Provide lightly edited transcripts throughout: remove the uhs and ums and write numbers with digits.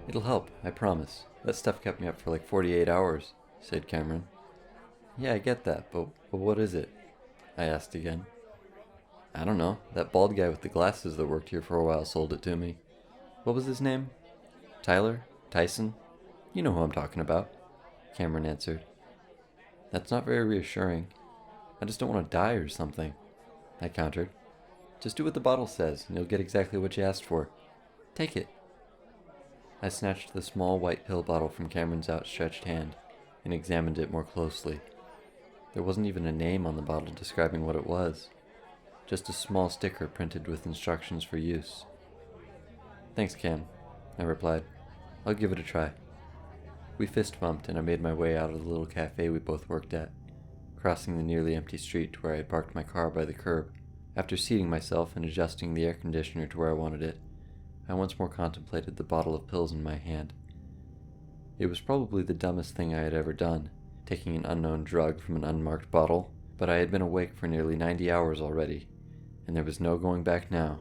It'll help, I promise. That stuff kept me up for like 48 hours, said Cameron. Yeah, I get that, but what is it? I asked again. I don't know. That bald guy with the glasses that worked here for a while sold it to me. What was his name? Tyler? Tyson? You know who I'm talking about, Cameron answered. That's not very reassuring. I just don't want to die or something, I countered. Just do what the bottle says, and you'll get exactly what you asked for. Take it. I snatched the small white pill bottle from Cameron's outstretched hand and examined it more closely. There wasn't even a name on the bottle describing what it was, just a small sticker printed with instructions for use. Thanks, Cam, I replied. I'll give it a try. We fist bumped and I made my way out of the little cafe we both worked at, crossing the nearly empty street to where I had parked my car by the curb. After seating myself and adjusting the air conditioner to where I wanted it, I once more contemplated the bottle of pills in my hand. It was probably the dumbest thing I had ever done, taking an unknown drug from an unmarked bottle, but I had been awake for nearly 90 hours already, and there was no going back now.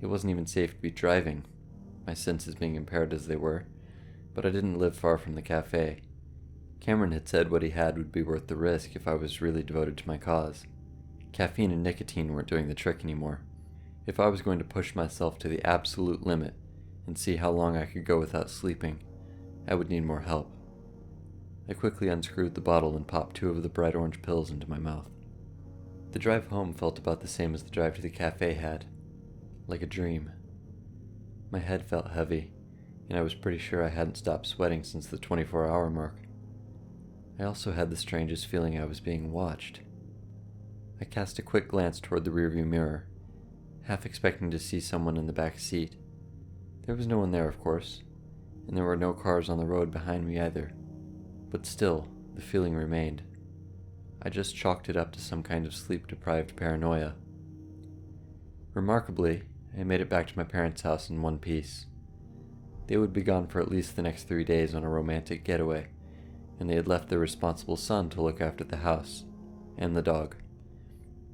It wasn't even safe to be driving, my senses being impaired as they were, but I didn't live far from the cafe. Cameron had said what he had would be worth the risk if I was really devoted to my cause. Caffeine and nicotine weren't doing the trick anymore. If I was going to push myself to the absolute limit and see how long I could go without sleeping, I would need more help. I quickly unscrewed the bottle and popped 2 of the bright orange pills into my mouth. The drive home felt about the same as the drive to the cafe had, like a dream. My head felt heavy, and I was pretty sure I hadn't stopped sweating since the 24-hour mark. I also had the strangest feeling I was being watched. I cast a quick glance toward the rearview mirror, half expecting to see someone in the back seat. There was no one there, of course, and there were no cars on the road behind me either. But still, the feeling remained. I just chalked it up to some kind of sleep-deprived paranoia. Remarkably, I made it back to my parents' house in one piece. They would be gone for at least the next 3 days on a romantic getaway, and they had left their responsible son to look after the house, and the dog.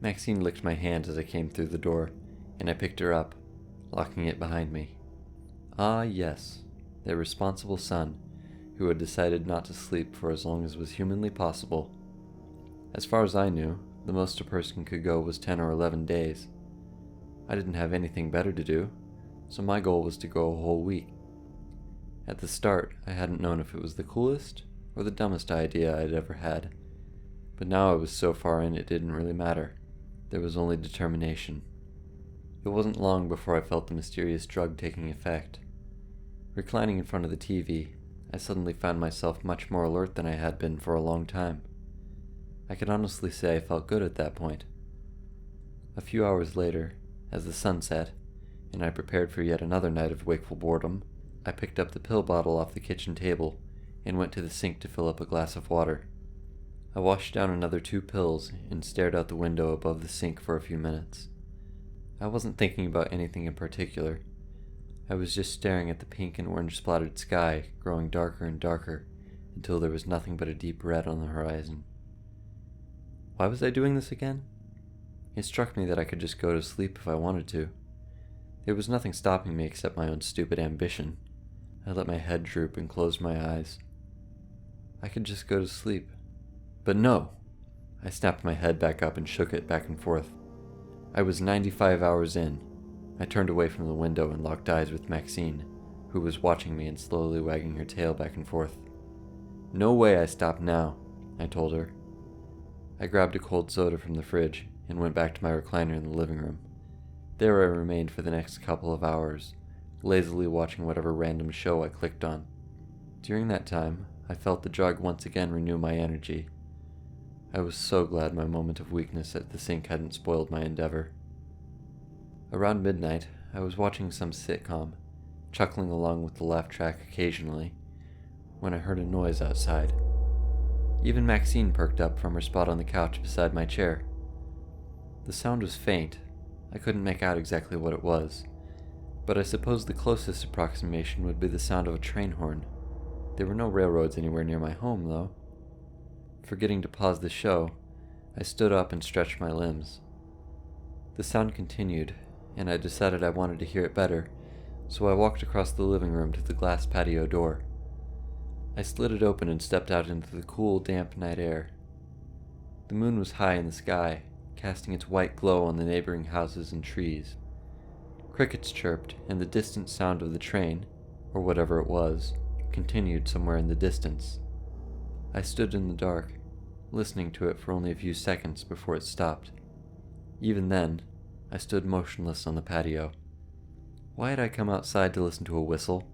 Maxine licked my hand as I came through the door, and I picked her up, locking it behind me. Ah, yes, their responsible son, who had decided not to sleep for as long as was humanly possible. As far as I knew, the most a person could go was 10 or 11 days. I didn't have anything better to do, so my goal was to go a whole week. At the start, I hadn't known if it was the coolest or the dumbest idea I'd ever had, but now I was so far in it didn't really matter. There was only determination. It wasn't long before I felt the mysterious drug taking effect. Reclining in front of the TV, I suddenly found myself much more alert than I had been for a long time. I could honestly say I felt good at that point. A few hours later, as the sun set, and I prepared for yet another night of wakeful boredom, I picked up the pill bottle off the kitchen table and went to the sink to fill up a glass of water. I washed down another 2 pills and stared out the window above the sink for a few minutes. I wasn't thinking about anything in particular. I was just staring at the pink and orange splattered sky growing darker and darker until there was nothing but a deep red on the horizon. Why was I doing this again? It struck me that I could just go to sleep if I wanted to. There was nothing stopping me except my own stupid ambition. I let my head droop and closed my eyes. I could just go to sleep. But no! I snapped my head back up and shook it back and forth. I was 95 hours in. I turned away from the window and locked eyes with Maxine, who was watching me and slowly wagging her tail back and forth. No way I stop now, I told her. I grabbed a cold soda from the fridge and went back to my recliner in the living room. There I remained for the next couple of hours, lazily watching whatever random show I clicked on. During that time, I felt the drug once again renew my energy. I was so glad my moment of weakness at the sink hadn't spoiled my endeavor. Around midnight, I was watching some sitcom, chuckling along with the laugh track occasionally, when I heard a noise outside. Even Maxine perked up from her spot on the couch beside my chair. The sound was faint. I couldn't make out exactly what it was, but I suppose the closest approximation would be the sound of a train horn. There were no railroads anywhere near my home, though. Forgetting to pause the show, I stood up and stretched my limbs. The sound continued, and I decided I wanted to hear it better, so I walked across the living room to the glass patio door. I slid it open and stepped out into the cool, damp night air. The moon was high in the sky, casting its white glow on the neighboring houses and trees. Crickets chirped, and the distant sound of the train, or whatever it was, continued somewhere in the distance. I stood in the dark, listening to it for only a few seconds before it stopped. Even then, I stood motionless on the patio. Why had I come outside to listen to a whistle?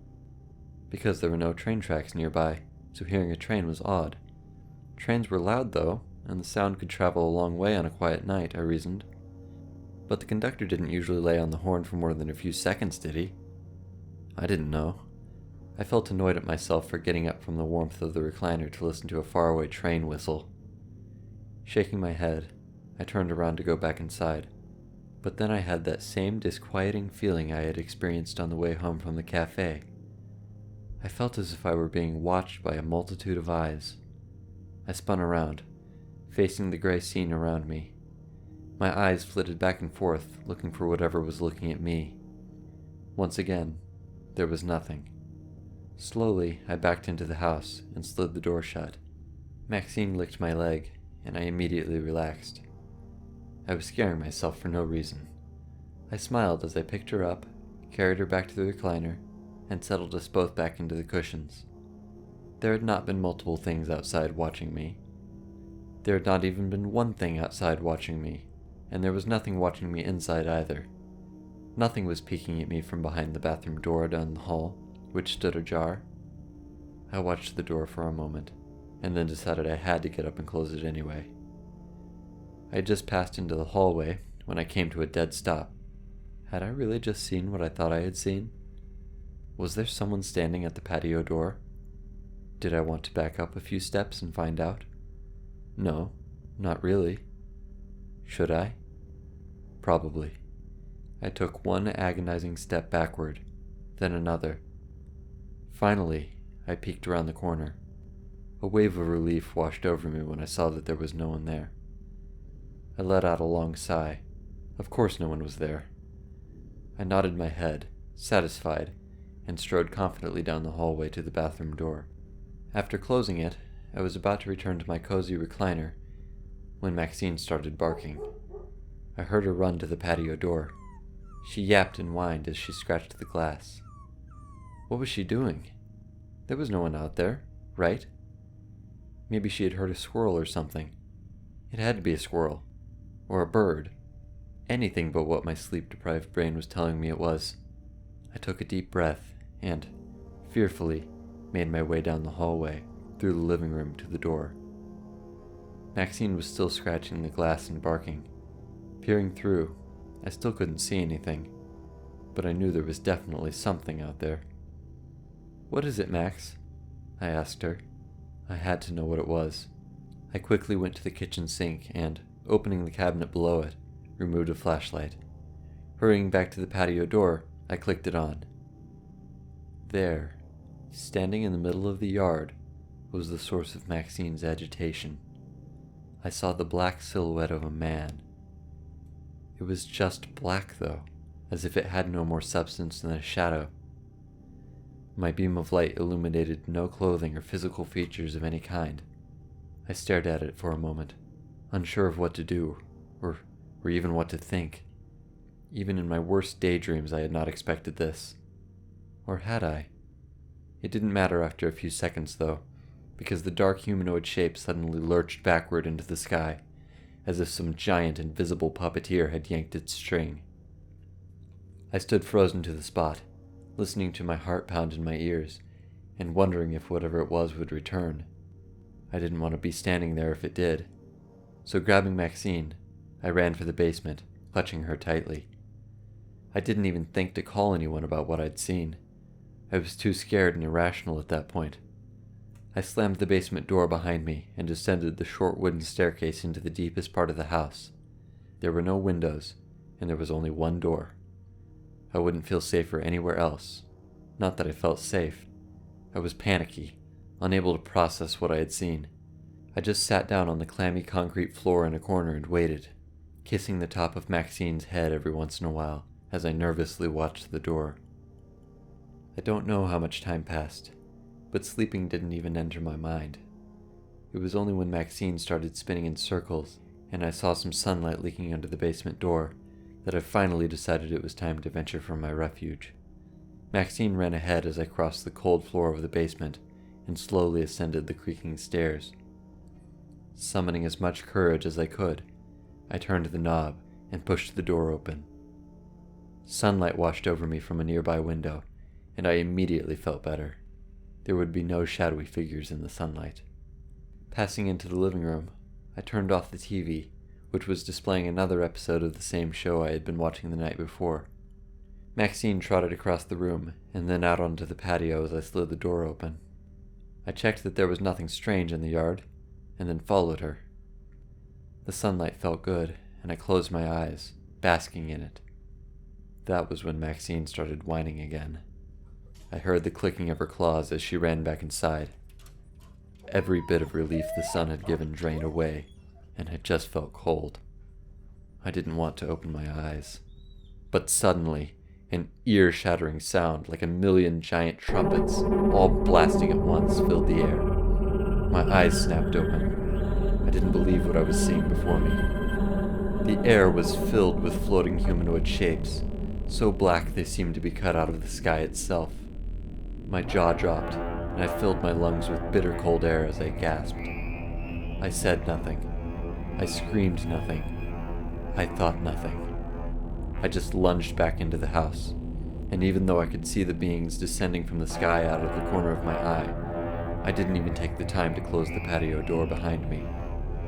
Because there were no train tracks nearby, so hearing a train was odd. Trains were loud, though, and the sound could travel a long way on a quiet night, I reasoned. But the conductor didn't usually lay on the horn for more than a few seconds, did he? I didn't know. I felt annoyed at myself for getting up from the warmth of the recliner to listen to a faraway train whistle. Shaking my head, I turned around to go back inside, but then I had that same disquieting feeling I had experienced on the way home from the cafe. I felt as if I were being watched by a multitude of eyes. I spun around, facing the gray scene around me. My eyes flitted back and forth, looking for whatever was looking at me. Once again, there was nothing. Slowly, I backed into the house and slid the door shut. Maxine licked my leg, and I immediately relaxed. I was scaring myself for no reason. I smiled as I picked her up, carried her back to the recliner, and settled us both back into the cushions. There had not been multiple things outside watching me. There had not even been one thing outside watching me, and there was nothing watching me inside either. Nothing was peeking at me from behind the bathroom door down the hall, which stood ajar. I watched the door for a moment, and then decided I had to get up and close it anyway. I had just passed into the hallway when I came to a dead stop. Had I really just seen what I thought I had seen? Was there someone standing at the patio door? Did I want to back up a few steps and find out? No, not really. Should I? Probably. I took one agonizing step backward, then another. Finally, I peeked around the corner. A wave of relief washed over me when I saw that there was no one there. I let out a long sigh. Of course no one was there. I nodded my head, satisfied, and strode confidently down the hallway to the bathroom door. After closing it, I was about to return to my cozy recliner when Maxine started barking. I heard her run to the patio door. She yapped and whined as she scratched the glass. What was she doing? There was no one out there, right? Maybe she had heard a squirrel or something. It had to be a squirrel. Or a bird. Anything but what my sleep-deprived brain was telling me it was. I took a deep breath and, fearfully, made my way down the hallway, through the living room to the door. Maxine was still scratching the glass and barking. Peering through, I still couldn't see anything, but I knew there was definitely something out there. What is it, Max? I asked her. I had to know what it was. I quickly went to the kitchen sink and, opening the cabinet below it, removed a flashlight. Hurrying back to the patio door, I clicked it on. There, standing in the middle of the yard, was the source of Maxine's agitation. I saw the black silhouette of a man. It was just black, though, as if it had no more substance than a shadow. My beam of light illuminated no clothing or physical features of any kind. I stared at it for a moment, unsure of what to do, or even what to think. Even in my worst daydreams I had not expected this. Or had I? It didn't matter after a few seconds, though, because the dark humanoid shape suddenly lurched backward into the sky, as if some giant invisible puppeteer had yanked its string. I stood frozen to the spot, listening to my heart pound in my ears, and wondering if whatever it was would return. I didn't want to be standing there if it did. So grabbing Maxine, I ran for the basement, clutching her tightly. I didn't even think to call anyone about what I'd seen. I was too scared and irrational at that point. I slammed the basement door behind me and descended the short wooden staircase into the deepest part of the house. There were no windows, and there was only one door. I wouldn't feel safer anywhere else. Not that I felt safe. I was panicky, unable to process what I had seen. I just sat down on the clammy concrete floor in a corner and waited, kissing the top of Maxine's head every once in a while as I nervously watched the door. I don't know how much time passed, but sleeping didn't even enter my mind. It was only when Maxine started spinning in circles and I saw some sunlight leaking under the basement door that I finally decided it was time to venture from my refuge. Maxine ran ahead as I crossed the cold floor of the basement and slowly ascended the creaking stairs. Summoning as much courage as I could, I turned the knob and pushed the door open. Sunlight washed over me from a nearby window, and I immediately felt better. There would be no shadowy figures in the sunlight. Passing into the living room, I turned off the TV, which was displaying another episode of the same show I had been watching the night before. Maxine trotted across the room and then out onto the patio as I slid the door open. I checked that there was nothing strange in the yard, and then followed her. The sunlight felt good, and I closed my eyes, basking in it. That was when Maxine started whining again. I heard the clicking of her claws as she ran back inside. Every bit of relief the sun had given drained away, and I just felt cold. I didn't want to open my eyes. But suddenly, an ear-shattering sound like a million giant trumpets, all blasting at once, filled the air. My eyes snapped open. I didn't believe what I was seeing before me. The air was filled with floating humanoid shapes, so black they seemed to be cut out of the sky itself. My jaw dropped, and I filled my lungs with bitter cold air as I gasped. I said nothing. I screamed nothing. I thought nothing. I just lunged back into the house, and even though I could see the beings descending from the sky out of the corner of my eye, I didn't even take the time to close the patio door behind me.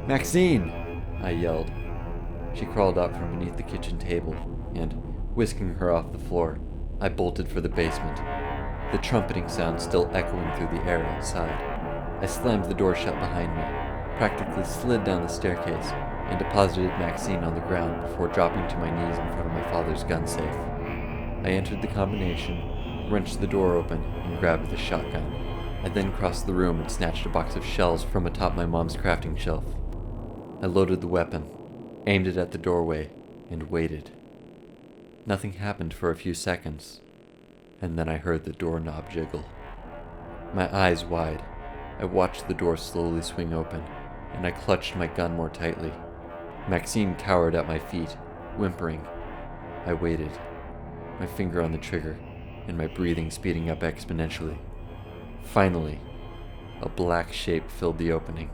"Maxine!" I yelled. She crawled out from beneath the kitchen table, and, whisking her off the floor, I bolted for the basement, the trumpeting sound still echoing through the air outside. I slammed the door shut behind me, practically slid down the staircase, and deposited Maxine on the ground before dropping to my knees in front of my father's gun safe. I entered the combination, wrenched the door open, and grabbed the shotgun. I then crossed the room and snatched a box of shells from atop my mom's crafting shelf. I loaded the weapon, aimed it at the doorway, and waited. Nothing happened for a few seconds, and then I heard the doorknob jiggle. My eyes wide, I watched the door slowly swing open, and I clutched my gun more tightly. Maxine cowered at my feet, whimpering. I waited, my finger on the trigger, and my breathing speeding up exponentially. Finally, a black shape filled the opening,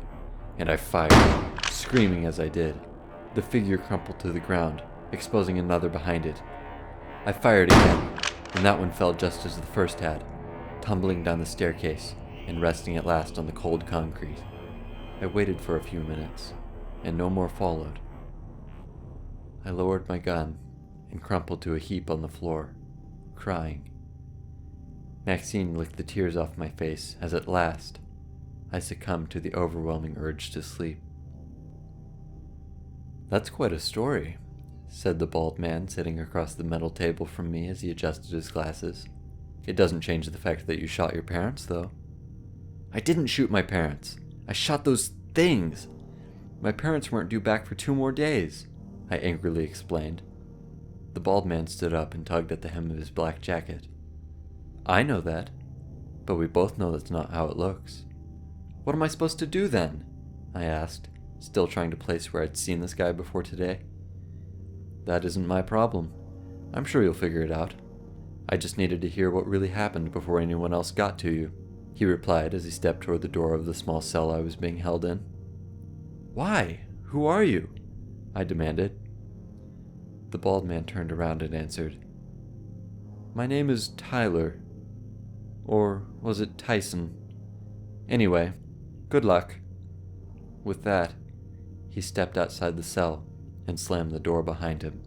and I fired, screaming as I did. The figure crumpled to the ground, exposing another behind it. I fired again, and that one fell just as the first had, tumbling down the staircase and resting at last on the cold concrete. I waited for a few minutes, and no more followed. I lowered my gun and crumpled to a heap on the floor, crying. Maxine licked the tears off my face as at last I succumbed to the overwhelming urge to sleep. "That's quite a story," said the bald man sitting across the metal table from me as he adjusted his glasses. "It doesn't change the fact that you shot your parents, though." "I didn't shoot my parents. I shot those things. My parents weren't due back for 2 more days," I angrily explained. The bald man stood up and tugged at the hem of his black jacket. "I know that, but we both know that's not how it looks." "What am I supposed to do then?" I asked, still trying to place where I'd seen this guy before today. "That isn't my problem. I'm sure you'll figure it out. I just needed to hear what really happened before anyone else got to you," he replied as he stepped toward the door of the small cell I was being held in. "Why? Who are you?" I demanded. The bald man turned around and answered, "My name is Tyler. Or was it Tyson? Anyway, good luck." With that, He stepped outside the cell and slammed the door behind him.